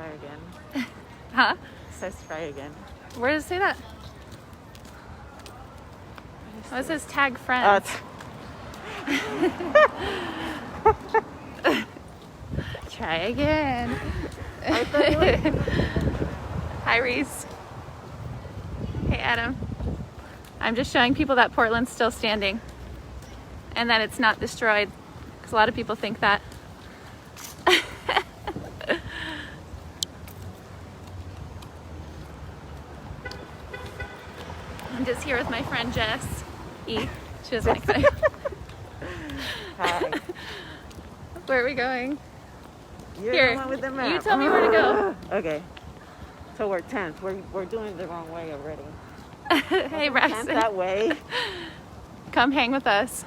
try again. Huh? It says try again. Where does it say that? Oh, it says tag friends. Try again. Hi, Reese. Hey, Adam. I'm just showing people that Portland's still standing and that it's not destroyed, because a lot of people think that. I'm just here with my friend Jess E. She doesn't like that. Hi. Where are we going? You're Here, the one with the map. you tell me where to go. Okay. So we're 10th. We're doing it the wrong way already. Hey, 10th Braxton. that way. Come hang with us.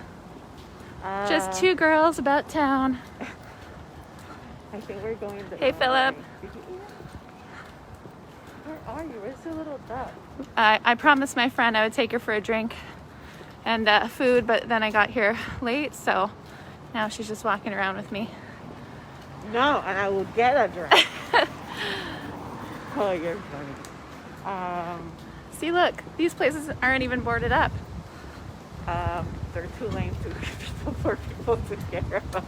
Just two girls about town. I think we're going the Hey, wrong Philip. way. Where are you? Where's the little duck? I promised my friend I would take her for a drink and food, but then I got here late, so now she's just walking around with me. No, and I will get a drink. Oh, you're funny. See, look, these places aren't even boarded up. They're too lame for people to care about.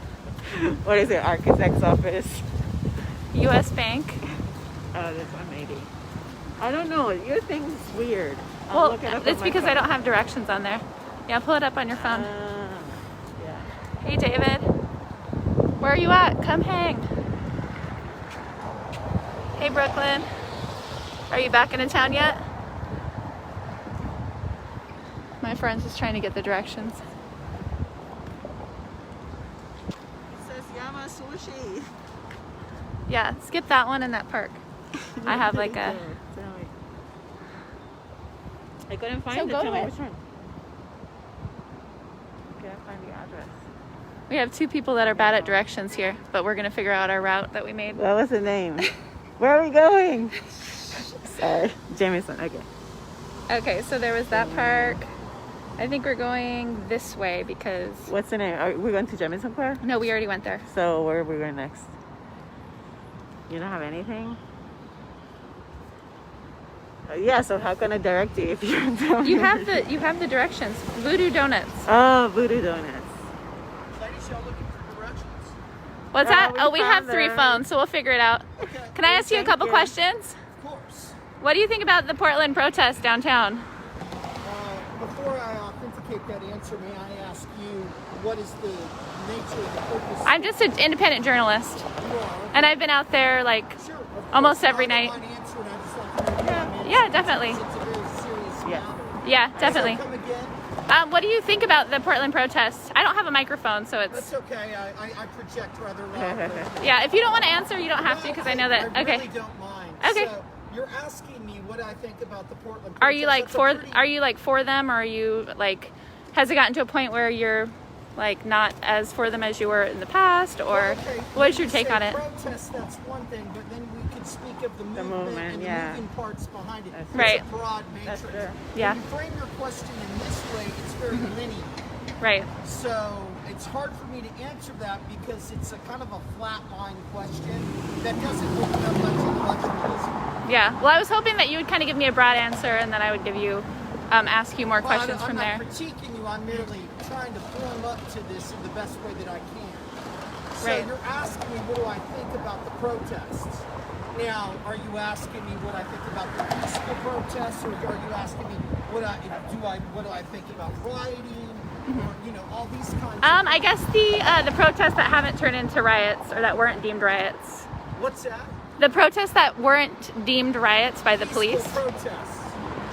What is it? Architect's office. U.S. Bank. Oh, this one maybe. I don't know. Your thing's weird. I'll Well, look it up it's on my because I phone. don't have directions on there. Yeah, pull it up on your phone. Yeah. Hey, David. Where are you at? Come hang. Hey, Brooklyn. Are you back into town yet? My friend's just trying to get the directions. It says Yama Sushi. Yeah, skip that one in that park. I have like a... I couldn't find So it. go Tell to me it. which one. I can't find the address. We have two people that are bad at directions here, but we're gonna figure out our route that we made. What was the name? Where are we going? Sorry. Jameson. Okay. Okay, so there was that park. I think we're going this way because... What's the name? Are we going to Jameson Park? No, we already went there. So where are we going next? You don't have anything? Yeah, so how can I direct you if you don't tell me? You have the directions. Voodoo Donuts. Oh, Voodoo Donuts. Ladies, y'all looking for directions? What's Oh, that? we Oh, we have found 3 them. phones, so we'll figure it out. Okay, Can I ask you a Thank couple you. questions? of course. What do you think about the Portland protest downtown? Before I authenticate that answer, may I ask you, what is the nature of the purpose? I'm just an independent journalist, You are. and I've been out there like Sure, of course. almost every I don't night. mind answering, I just like to know your opinion. Yeah, definitely. It's a very serious Yeah. matter. Yeah, definitely. So come again? What do you think about the Portland protest? I don't have a microphone, so it's... That's okay. I project rather loudly. Yeah, if you don't want to answer, you don't have to, because I know that... I Okay. really don't mind. Okay. So you're asking me what I think about the Portland protest. Are you like That's a for... pretty- Are you like for them, or are you like... Has it gotten to a point where you're like not as for them as you were in the past, or Well, okay, what is your you take say on it? Protest, that's one thing, but then we could speak of the movement and the yeah. moving parts behind it. That's It's Right. a broad That's matrix. true. Yeah. When you frame your question in this way, it's very linear. Right. So it's hard for me to answer that because it's a kind of a flat line question that doesn't open up much intellectualism. Yeah. Well, I was hoping that you would kind of give me a broad answer, and then I would give you, ask you more Well, questions I'm from there. not critiquing you. I'm merely trying to form up to this in the best way that I can. So Right. you're asking me what do I think about the protests. Now, are you asking me what I think about the peaceful protests, or are you asking me what do I think about rioting, or all these kinds? I guess the protests that haven't turned into riots, or that weren't deemed riots. What's that? The protests that weren't deemed riots by the Peaceful police. protests,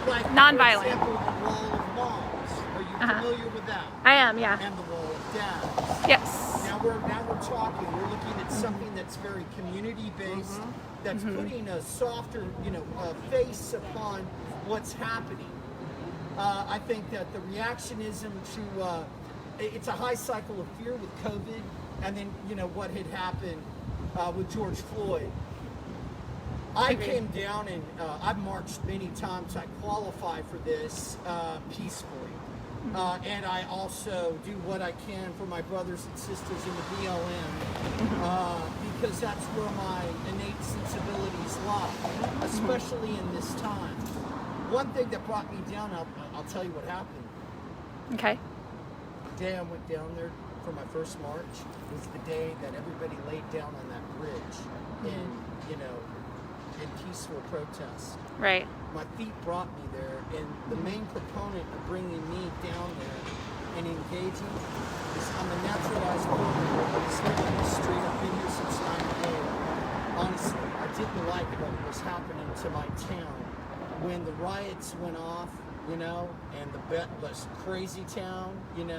like Nonviolent. For example, the wall of moms. Are you familiar with that? I am, yeah. And the wall of dads. Yes. Now we're talking. We're looking at something that's very community based. That's putting a softer, face upon what's happening. I think that the reactionism to it's a high cycle of fear with COVID, and then what had happened with George Floyd. I came down and I've marched many times. I qualify for this peacefully. And I also do what I can for my brothers and sisters in the BLM because that's where my innate sensibilities lie, especially in this time. One thing that brought me down, I'll tell you what happened. Okay. The day I went down there for my first march was the day that everybody laid down on that bridge in peaceful protest. Right. My feet brought me there, and the main proponent of bringing me down there and engaging is I'm a naturalized Portlander. I've lived on the street. I've been here since 98. Honestly, I didn't like what was happening to my town when the riots went off, and this crazy town, and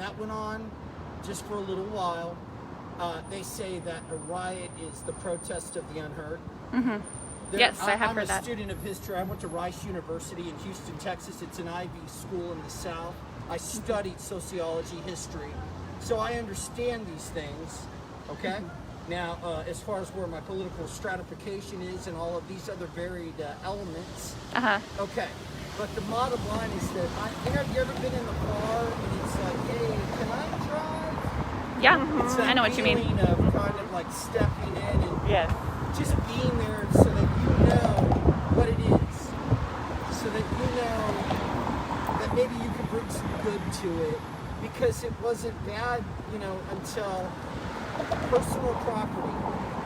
that went on just for a little while. They say that a riot is the protest of the unheard. Mm-hmm. Yes, I have I'm heard a that. student of history. I went to Rice University in Houston, Texas. It's an Ivy school in the South. I studied sociology, history, so I understand these things. Okay. Now, as far as where my political stratification is and all of these other varied elements. Okay. But the bottom line is that have you ever been in the car and it's like, hey, can I drive? Yeah, It's that I know what you mean. feeling of kind of like stepping in and Yes. just being there so that you know what it is, so that you know that maybe you can bring some good to it, because it wasn't bad, until personal property,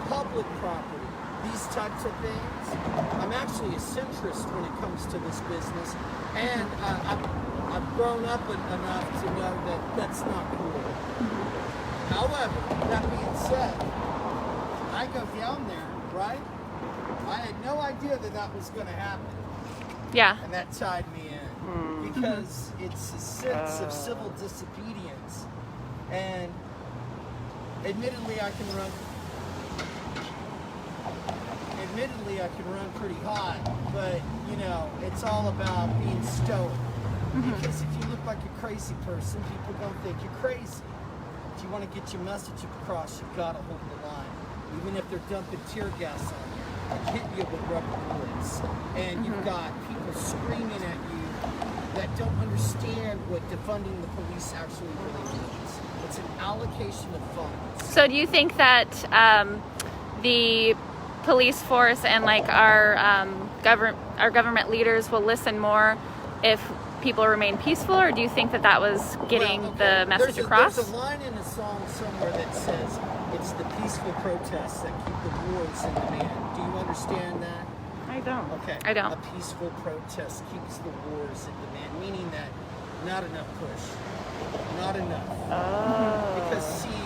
public property, these types of things. I'm actually a centrist when it comes to this business, and I've grown up enough to know that that's not cool. However, that being said, I go down there, right? I had no idea that was going to happen, Yeah. and that tied me in because it's a sense of civil disobedience, and admittedly I can run pretty hot, but it's all about being stoic. Because if you look like a crazy person, people don't think you're crazy. If you want to get your message across, you've got to hold the line. Even if they're dumping tear gas on you and hitting you with rubber bullets, and you've got people screaming at you that don't understand what defunding the police actually really means. It's an allocation of funds. So do you think that the police force and our government leaders will listen more if people remain peaceful, or do you think that was getting the message across? There's a line in a song somewhere that says it's the peaceful protests that keep the wars in demand. Do you understand that? I don't. Okay. I don't. A peaceful protest keeps the wars in demand, meaning that not enough push. Not enough. Oh. Because see,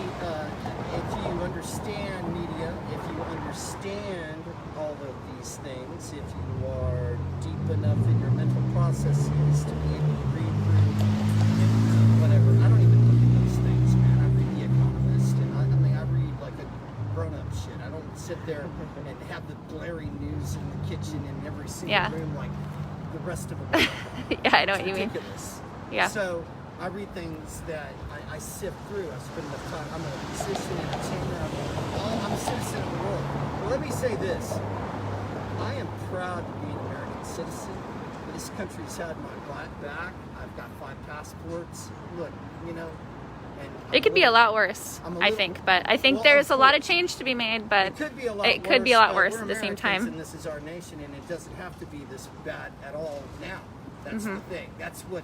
if you understand media, if you understand all of these things, if you are deep enough in your mental processes to be able to read through whatever. I don't even look at those things, man. I read The Economist, and I read like a grown-up shit. I don't sit there and have the blaring news in the kitchen in every single room like the rest of the world. Yeah, I know It's what you mean. ridiculous. Yeah. So I read things that I sift through. I spend enough time. I'm a musician, entertainer. I'm a citizen of the world. Well, let me say this. I am proud to be an American citizen. This country's had my back. I've got 5 passports. Look, and It could be a lot worse, I think. But I think there's a lot of change to be made, but it could be a lot it could be a lot worse worse at the same Americans, time. and this is our nation, and it doesn't have to be this bad at all now. That's the thing. That's what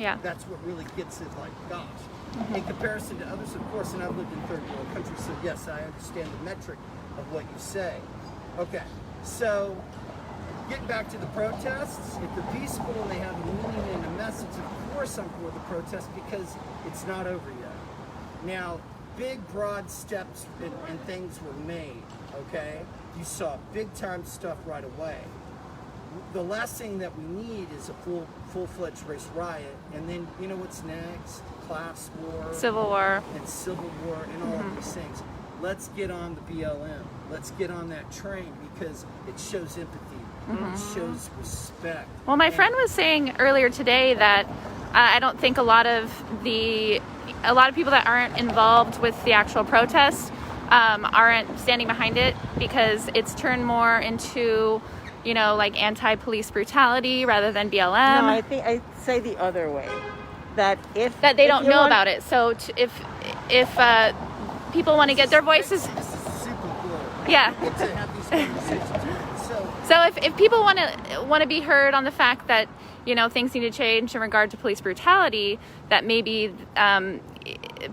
really gets it like, gosh. In comparison to others, of course, and I've lived in third world countries, so yes, I understand the metric of what you say. Okay, so getting back to the protests, if they're peaceful and they have a meaning and a message, of course I'm for the protest because it's not over yet. Now, big, broad steps and things were made, okay? You saw big-time stuff right away. The last thing that we need is a full-fledged race riot, and then you know what's next? Class war, Civil War. and civil war, and all of these things. Let's get on the BLM. Let's get on that train because it shows empathy. It shows respect. Well, my friend was saying earlier today that I don't think a lot of people that aren't involved with the actual protests aren't standing behind it because it's turned more into you know, like anti-police brutality rather than BLM? No, I think I'd say the other way. That if That they if don't you know want- about it. So if people want to get their voices, This is super cool. yeah. We get to have these conversations. So if people want to be heard on the fact that, you know, things need to change in regard to police brutality, that maybe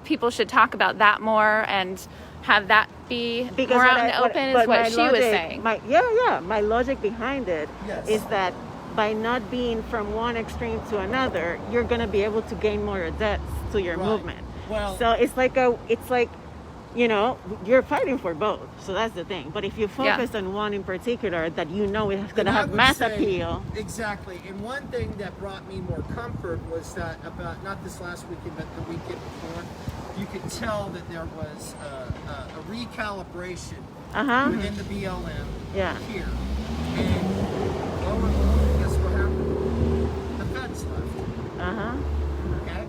people should talk about that more and have that be more out in the open, is what she was saying. My logic behind it Yes. is that by not being from one extreme to another, you're going to be able to gain more adepts to your Right. movement. Well- so it's like you know, you're fighting for both. So that's the thing. But if you focus on one in particular that you know is going And to I have would mass say- appeal. Exactly. And one thing that brought me more comfort was that about, not this last weekend, but the weekend before, you could tell that there was a recalibration Uh-huh. within the BLM Yeah. here. And lo and behold, guess what happened? The feds left. Uh-huh. Okay?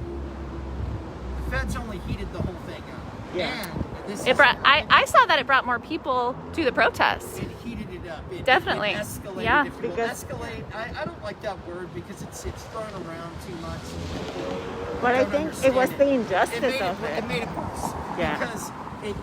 The feds only heated the whole thing up. Yeah. And this It is brought. I saw that it brought more people to the protests. It heated it up. Definitely. It escalated. Yeah. If you will. Because- Escalate. I don't like that word because it's thrown around too much. But I Don't think it was understand the injustice It of made it. it made it worse. Yeah. Because it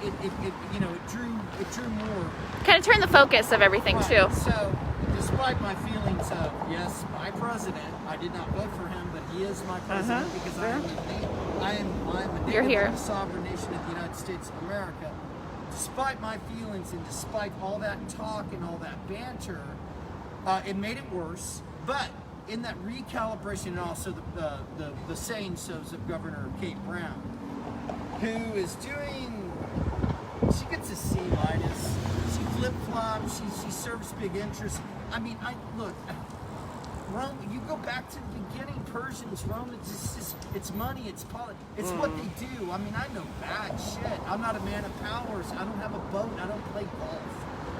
you know it drew more. Kind of turned the focus of everything Right. too. So despite my feelings of yes, my president, I did not vote for him, but he is my president because I am a You're native here. of the sovereign nation of the United States of America. Despite my feelings and despite all that talk and all that banter, it made it worse. But in that recalibration and also the saying-sos of Governor Kate Brown, who is doing, she gets a C minus. She flip-flops. She serves big interests. I mean, look. Rome, you go back to the beginning, Persians, Romans, it's money, it's politics, it's what they do. I mean, I know bad shit. I'm not a man of powers. I don't have a boat. I don't play golf.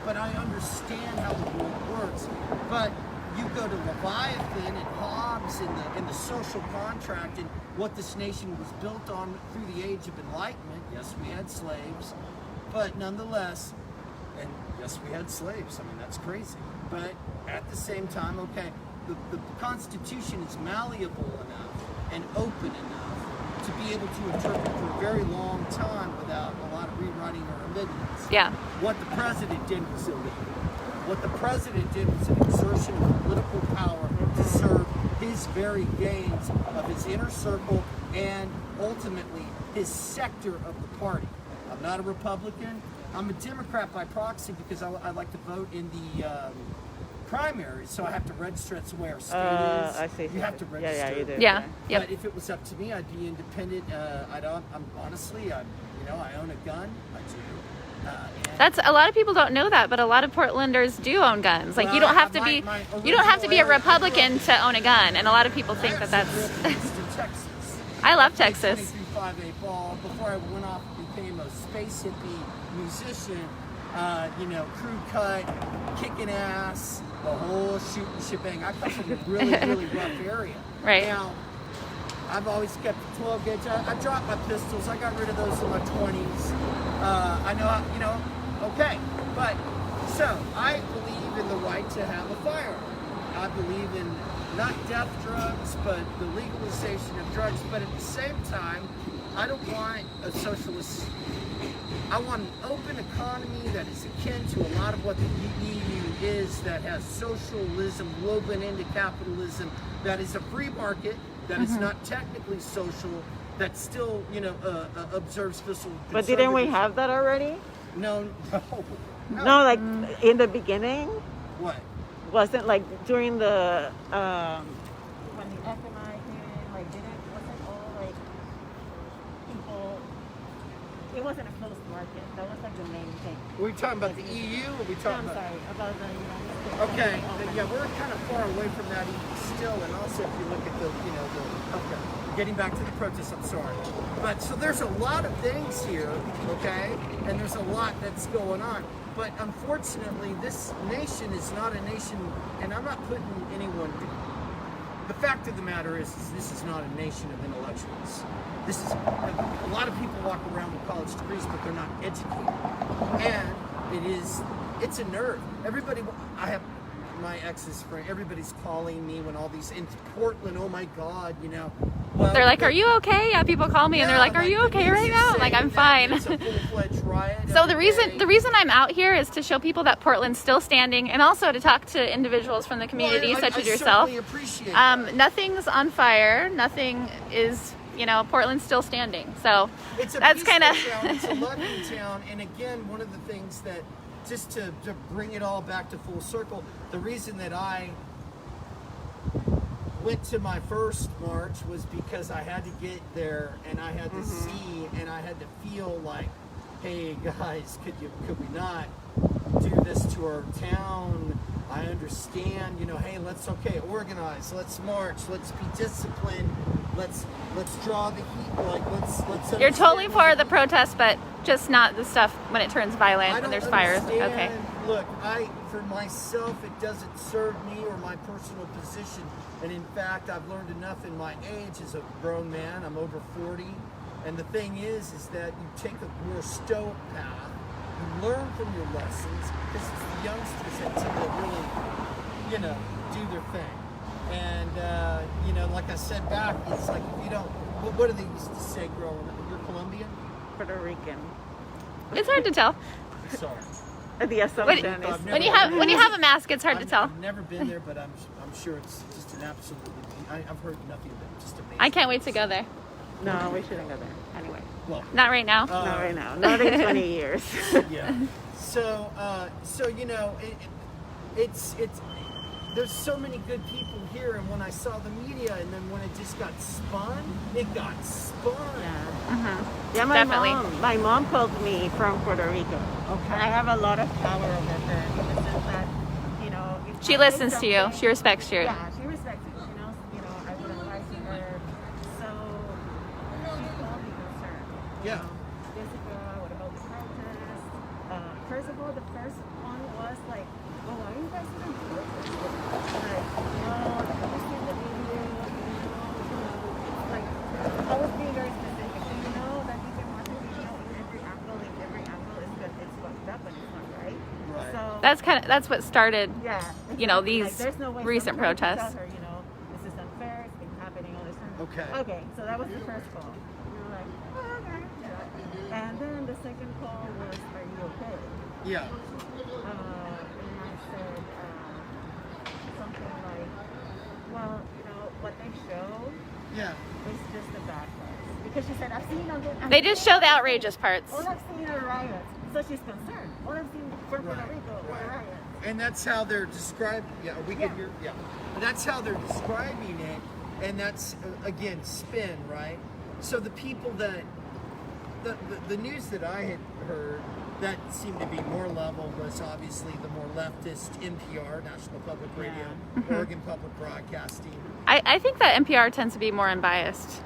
But I understand how the world works. But you go to Leviathan and Hobbes and the social contract and what this nation was built on through the age of enlightenment. Yes, we had slaves, but nonetheless, and yes, we had slaves. I mean, that's crazy. But at the same time, okay, the Constitution is malleable enough and open enough to be able to interpret for a very long time without a lot of rewriting or amendments. Yeah. What the president did was illegal. What the president did was an exertion of political power to serve his very gains of his inner circle and ultimately his sector of the party. I'm not a Republican. I'm a Democrat by proxy because I like to vote in the primaries, so I have to register. That's the way our state is. I see. You have to register. Yeah, you do. Yeah. Yep. But if it was up to me, I'd be independent. I'm honestly, I own a gun. I do. And That's a lot of people don't know that, but a lot of Portlanders do own guns. Like you Well, don't have to my- be my you don't have to be a original area- Republican to own a gun, and a lot of people think that that's. Houston, Texas. I love Played Texas. 23-5A ball before I went off and became a space hippie musician. Crew cut, kicking ass, the whole shooting shebang. I come from a really, really rough area. Right. Now, I've always kept a 12 gauge. I dropped my pistols. I got rid of those in my 20s. I know how, okay. But, so, I believe in the right to have a firearm. I believe in not death drugs, but the legalization of drugs. But at the same time, I don't want a socialist. I want an open economy that is akin to a lot of what the EU is, that has socialism woven into capitalism, that is a free market, that is not technically social, that still, observes fiscal But didn't we conservatism. have that already? No. No, like in the beginning, What? wasn't like during the when the FMI came, like wasn't all like people. It wasn't a closed market. That was like the main thing. Are we talking about the EU or are we No, talking I'm about? sorry about the United States. Okay, yeah, we're kind of far away from that even still, and also if you look at okay, getting back to the protests, I'm sorry. But so there's a lot of things here, okay, and there's a lot that's going on. But unfortunately, this nation is not a nation, and I'm not putting anyone. The fact of the matter is this is not a nation of intellectuals. This is a lot of people walk around with college degrees, but they're not educated, and it's a nerve. Everybody, I have my ex's friend, everybody's calling me when all these in Portland. Oh my God, you know. Well, They're like, "Are you okay?" Yeah, people call me and they're like, "Are you okay right now?" I'm like, "I'm fine." It's a full-fledged riot. So the every day. reason I'm out here is to show people that Portland's still standing, and also to talk to individuals from the community, Well, such I as yourself. certainly appreciate that. Nothing's on fire. Nothing is, Portland's still standing. So It's a that's peaceful kind of town. It's a loving town. And again, one of the things that, just to bring it all back to full circle, the reason that I went to my first march was because I had to get there and I had to see and I had to feel like, hey guys, could we not do this to our town? I understand, hey, let's organize, let's march, let's be disciplined, let's draw the heat, like let's you're totally understand for the protest, but just not the stuff when it turns violent, I when don't there's fires. understand. Okay. Look, for myself, it doesn't serve me or my personal position. And in fact, I've learned enough in my age as a grown man. I'm over 40. And the thing is that you take a more stoic path. You learn from your lessons, because it's the youngsters that tend to really, do their thing. And, like I said back, it's like if you don't, what do they used to say growing up? You're Colombian? Puerto Rican. It's hard to tell. Sorry. The assumption is When you have a mask, it's hard to tell. I've never been there, but I'm sure it's just an absolutely. I've heard nothing but just amazing. I can't wait to go there. no, we shouldn't go there. Anyway, Well, Not right now. not right now. Not in 20 years. yeah. So it's there's so many good people here, and when I saw the media, and then when it just got spun, it got spun. Yeah. Yeah, Definitely. my mom called me from Puerto Rico. Okay. And I have a lot of power over her in the sense that, if She I say listens to you. something- She respects you. Yeah, she respects it. I would advise her. So she called me concerned. Yeah. Jessica, what about the protest? First of all, the first one was like, oh, why are you guys even protesting? Like, no, have you seen the video? Like, I was being very specific. So you know that you can watch a video in every angle is good. It's fucked up and it's not right. Right. So That's what started. yeah, these there's no way recent someone can protests. Tell her, this is unfair. It's been happening all this time. Okay. Okay, so that was the first call. We were like, oh, okay. Yeah. And then the second call was, are you okay? Yeah. And I said something like, well, what they show Yeah. is just the bad parts. Because she said, I've seen on the... They just show the outrageous parts. All I've seen are riots. So she's concerned. All I've seen for Puerto Right, Rico were right. riots. And that's how they're described. Yeah, we can Yeah. hear. Yeah, that's how they're describing it, and that's again spin, right? So the people that the news that I had heard that seemed to be more level was obviously the more leftist NPR, National Public Radio, Oregon Public Broadcasting. I think that NPR tends to be more unbiased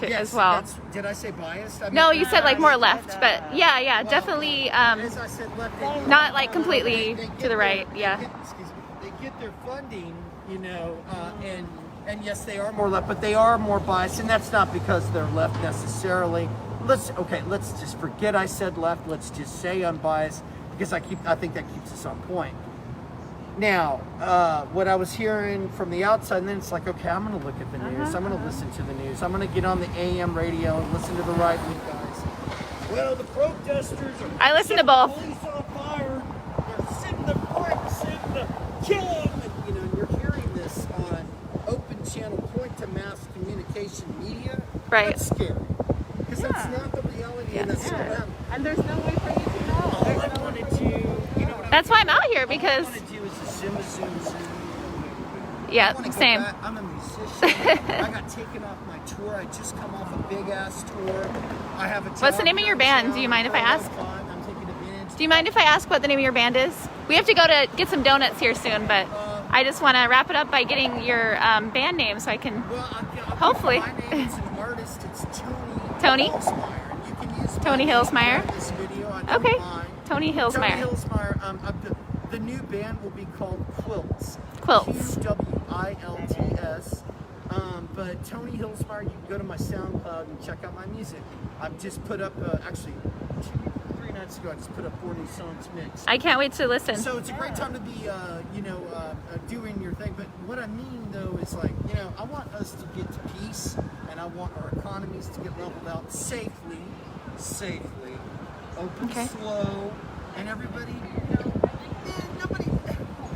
Yes, as well. Did I say biased? I mean, No, you said like more you left, said, but yeah, well, definitely. as I said, left. They not like completely they get to the right, their- yeah. Excuse me. They get their funding, and yes, they are more left, but they are more biased, and that's not because they're left necessarily. Let's just forget I said left. Let's just say unbiased, because I think that keeps us on point. Now, what I was hearing from the outside, and then it's like, okay, I'm going to look at the news. I'm going to listen to the news. I'm going to get on the AM radio and listen to the right-wing guys. Well, the protesters are... I listen to both. Police on fire. They're setting the bricks, setting the killing. And you're hearing this on open channel point-to-mass communication media. Right. That's scary. Because that's not the reality, and that's not them. And there's no way for you to know. All There's I no want way to for do, you what That's why I'm out here, because all I want to do is a zoom. I yeah, wanna go same. back. I'm a musician. I got taken off my tour. I just come off a big ass tour. I have a job. What's the name of your band? Do you mind if I ask? I'm taking advantage. Do you mind if I ask what the name of your band is? We have to go to get some donuts here soon, but I just want to wrap it up by getting your band name so I can. Well, Hopefully. My name is an artist. It's Tony? Hilsmeyer. You can use Tony my name Hilsmeyer? in this video. I don't Okay. mind. Tony Hilsmeyer. Tony Hilsmeyer. The new band will be called Quilts. Quilts. QWILTS. But Tony Hilsmeyer, you can go to my SoundCloud and check out my music. I've just put up, actually, 3 nights weeks ago. I just put up 4 new songs mixed. I can't wait to listen. So it's a great time to be, doing your thing. But what I mean, though, is like, I want us to get to peace, and I want our economies to get leveled out safely, open Okay. slow, and everybody, nobody.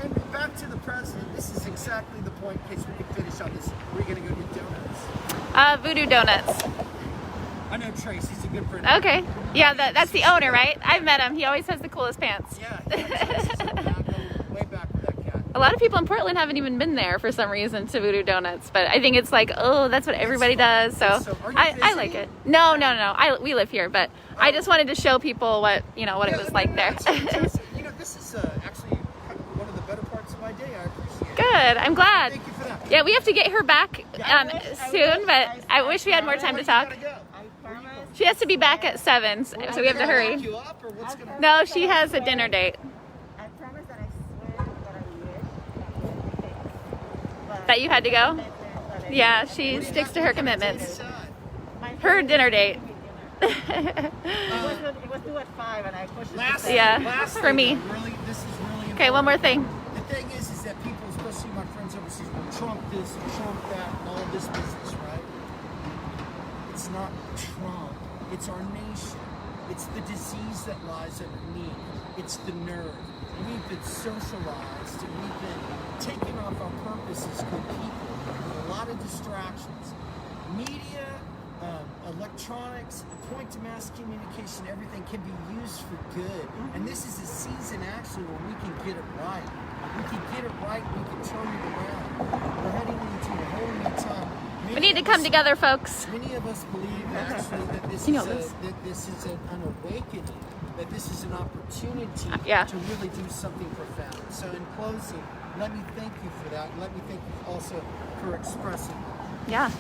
And back to the president. This is exactly the point. In case we can finish on this, we're gonna go get donuts. Voodoo Donuts. I know Trace. He's a good friend. Okay. Yeah, that's the owner, right? I've met him. He always has the coolest pants. Yeah. Trace is way back with that cat. A lot of people in Portland haven't even been there for some reason to Voodoo Donuts, but I think it's like, oh, that's what everybody does. So Are you I like visiting? it. No. We live here, but I just wanted to show people what it was like there. This is actually kind of one of the better parts of my day. I appreciate it. Good. I'm glad. Thank you for that. Yeah, we have to get her back soon, but I wish we had more time to talk. You gotta go. I promise. She has to be back at 7, so we have to hurry. Lock you up, or what's gonna- No, she has a dinner date I promise that I swear that I wish. that you had to go. Yeah, she sticks to her commitments. Her dinner date. It was due at 5 and I pushed it to Last, 7. Yeah, last for thing, me. Really, this is really Okay, one more thing. The thing is that people, especially my friends overseas, Trump this, Trump that, all this business, right? It's not Trump. It's our nation. It's the disease that lies underneath. It's the nerve. We've been socialized and we've been taken off our purpose as good people. A lot of distractions. Media, electronics, point to mass communication, everything can be used for good. And this is a season actually where we can get it right. We can get it right, we can turn it around. We're heading into a whole new time. We need to come together, folks. Many of us believe actually that this You is know this. that this is an awakening, that this is an opportunity Yeah. to really do something profound. So in closing, let me thank you for that. Let me thank you also for expressing that. Yeah.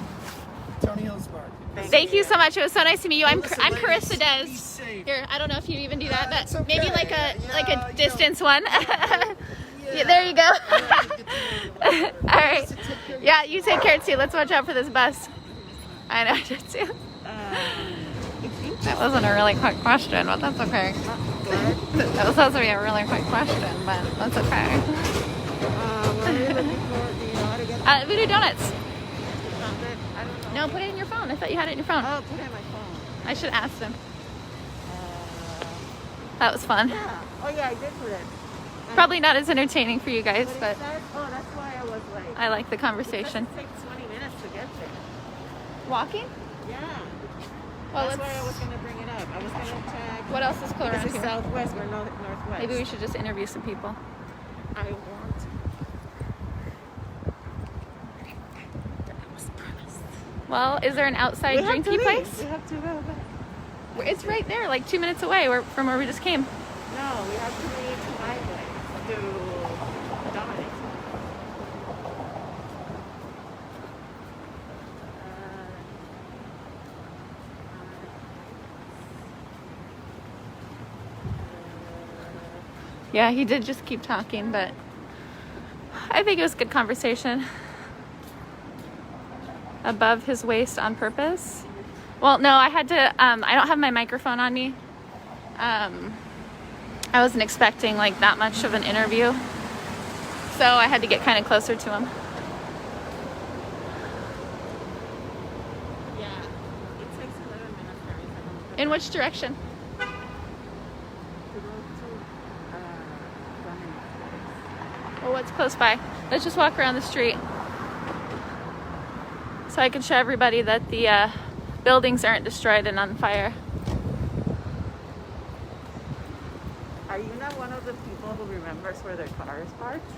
Tony Hillsmark. Thank you so much. It was so nice to meet you. I'm Listen, Carissa ladies, be Des. safe. Here, I don't know if you even do that, but it's okay. maybe like Yeah, a distance one. Yeah. There you go. Yeah, All right. Listen, take care. Yeah, you take care too. Let's watch out for this bus. I know, too. That wasn't a really quick question, but that's okay. That was supposed to be a really quick question, but that's okay. What are you looking for? Do you know how to get Voodoo Donuts. chocolate? I don't know. No, put it in your phone. I thought you had it in your phone. Oh, put it in my phone. I should have asked him. That was fun. Yeah. Oh yeah, I did put it. Probably not as entertaining for you guys, But but it says, oh, that's why I was like. I like the It conversation. takes 20 minutes to get there. Walking? Yeah. Well, That's why I was let's. gonna bring it up. I was gonna check. What else is cool This around is here? southwest, we're northwest. Maybe we should just interview some people. I want. Well, is there an outside We have to drinky leave. place? We have to go back. It's right there, like 2 minutes away from where we just came. No, we have to leave to my place to Dominic's. Yeah, he did just keep talking, but I think it was good conversation. Above his waist on purpose. Well, no, I had to, I don't have my microphone on me. I wasn't expecting like that much of an interview. So I had to get kind of closer to him. Yeah. It takes 11 minutes for everything. In which direction? To go to Dominic's. Well, what's close by? Let's just walk around the street. So I can show everybody that the buildings aren't destroyed and on fire. Are you not one of the people who remembers where their car is parked?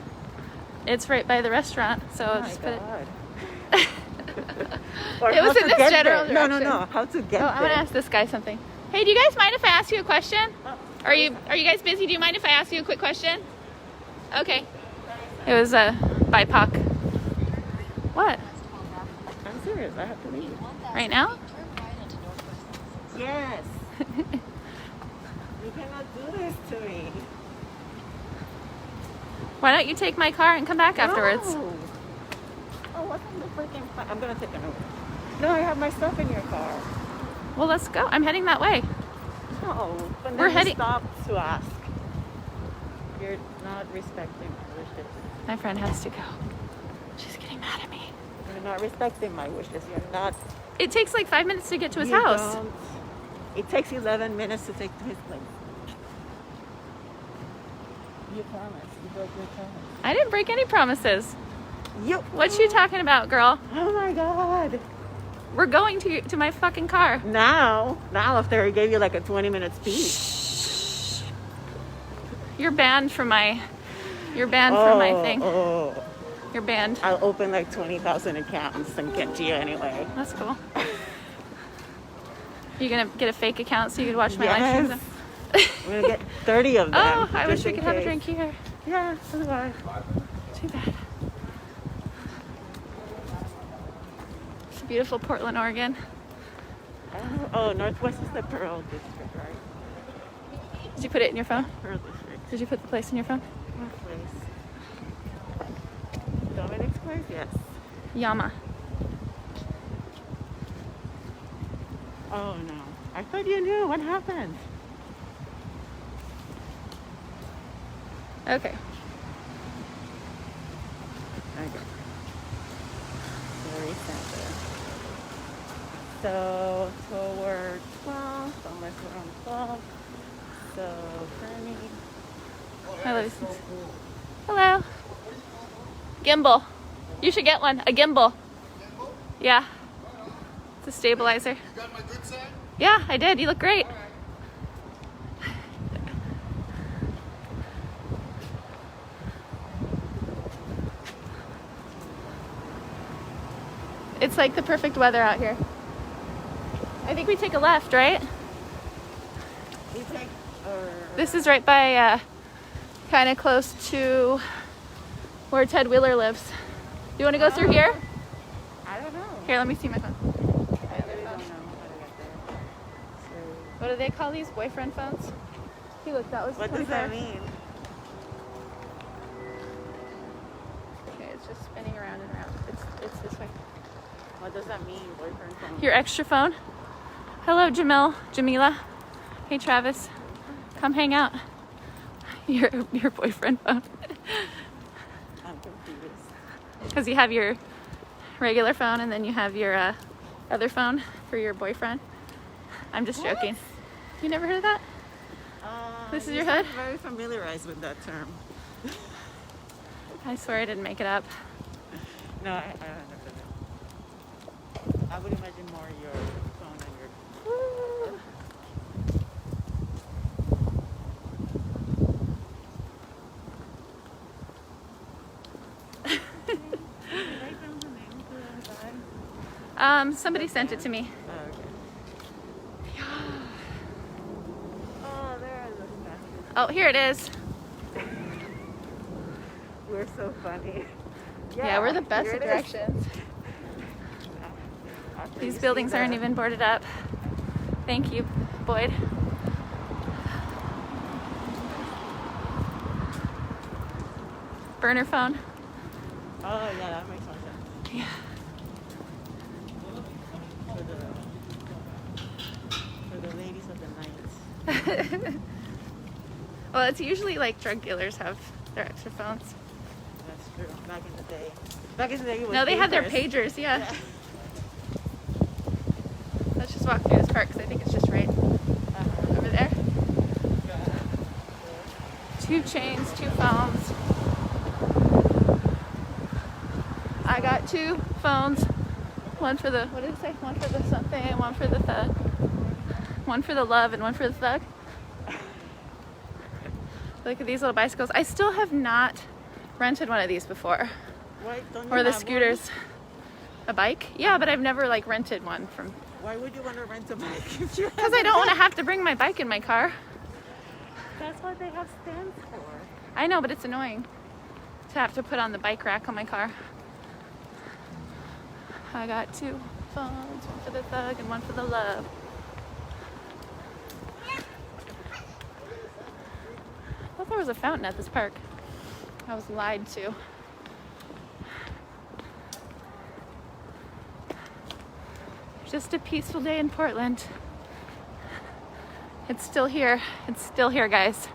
It's right by the restaurant, so Oh my just put it. God. Or It was how in to this get general there. No, direction. no. How to get Oh, there. I'm gonna ask this guy something. Hey, do you guys mind if I ask you a question? Are you guys busy? Do you mind if I ask you a quick question? Okay. It was a BIPOC. What? I'm serious. I have to leave. Right now? Yes. You cannot do this to me. Why don't you take my car and come back afterwards? No. Oh, what's in the freaking plan? I'm gonna take an Uber. No, I have my stuff in your car. Well, let's go. I'm heading that way. No, No, but then We're you heading- stop to ask. You're not respecting my wishes. My friend has to go. She's getting mad at me. You're not respecting my wishes. You're not. It takes like 5 minutes to get to his You house. don't. It takes 11 minutes to take to his place. You promised. You broke your promise. I didn't break any promises. Yep. What you talking about, girl? Oh my God. We're going to my fucking car. Now after I gave you like a 20-minute speech. You're banned from my. You're banned from my thing. Oh. You're banned. I'll open like 20,000 accounts and get to you anyway. That's cool. You gonna get a fake account so you can watch my live Yes. streams? I'm gonna get 30 of them. Oh, I wish just we in could have a case. drink here. Yeah, so do I. Too bad. It's beautiful Portland, Oregon. Oh, Northwest is the Pearl District, right? Did you put it in your phone? Pearl District. Did you put the place in your phone? What place? Dominic's place? Yes. Yama. Oh no. I thought you knew. What happened? Okay. Okay. Very center. So toward 12, almost around 12. So Fernie. Hello. Hello. Gimbal. You should get one. A gimbal. Yeah. It's a stabilizer. You got my good side? Yeah, I did. You look great. It's like the perfect weather out here. I think we take a left, right? We take or This is right by, kind of close to where Ted Wheeler lives. You want to go through here? I don't know. Here, let me see my phone. I really don't know how to get there. So What do they call these? Boyfriend phones? Hey, look, that was what does that 25. mean? Okay, it's just spinning around and around. It's this way. What does that mean, boyfriend phone? Your extra phone. Hello, Jamila. Hey, Travis. Come hang out. Your boyfriend phone. I'm confused. Because you have your regular phone and then you have your other phone for your boyfriend. I'm just What? joking. You never heard of that? This is you your sound hood? very familiarized with that term. I swear I didn't make it up. No, I don't know. I would imagine more your phone and your. Did I found the name to the guy? Somebody sent it to me. Oh, okay. Oh, there is a basket. Oh, here it is. We're so funny. Yeah, we're the best here at it is. directions. After These you buildings see aren't the- even boarded up. Thank you, Boyd. Burner phone. Oh, yeah, that makes more sense. Yeah. For the ladies of the night. Well, it's usually like drug dealers have their extra phones. That's true. Back in the day. Back in the day, it was No, they had their papers. pagers, yeah. Let's just walk through this park because I think it's just right over there. 2 chains, 2 phones. I got 2 phones. One for the, what did it say? One for the something, one for the thug. One for the love and one for the thug. Look at these little bicycles. I still have not rented one of these before. Why don't you Or the have one? scooters. A bike? Yeah, but I've never like rented one from. Why would you want to rent a bike if you Because I don't want to have to bring my bike in my car. That's what they have stands for. I know, but it's annoying to have to put on the bike rack on my car. I got 2 phones, one for the thug and one for the love. I thought there was a fountain at this park. I was lied to. Just a peaceful day in Portland. It's still here. It's still here, guys.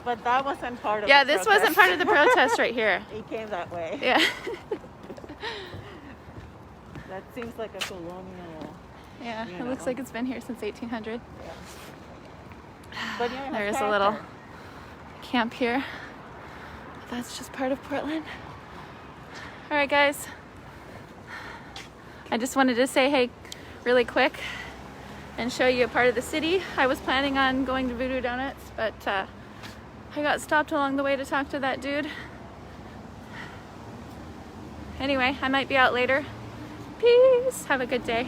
But that wasn't part of Yeah, the this protest. wasn't part of the protest right here. It came that way. Yeah. That seems like a colonial. Yeah, You it looks know. like it's been here since 1800. But yeah, it has There is a character. little camp here. That's just part of Portland. All right, guys. I just wanted to say hey really quick and show you a part of the city. I was planning on going to Voodoo Donuts, but I got stopped along the way to talk to that dude. Anyway, I might be out later. Peace. Have a good day.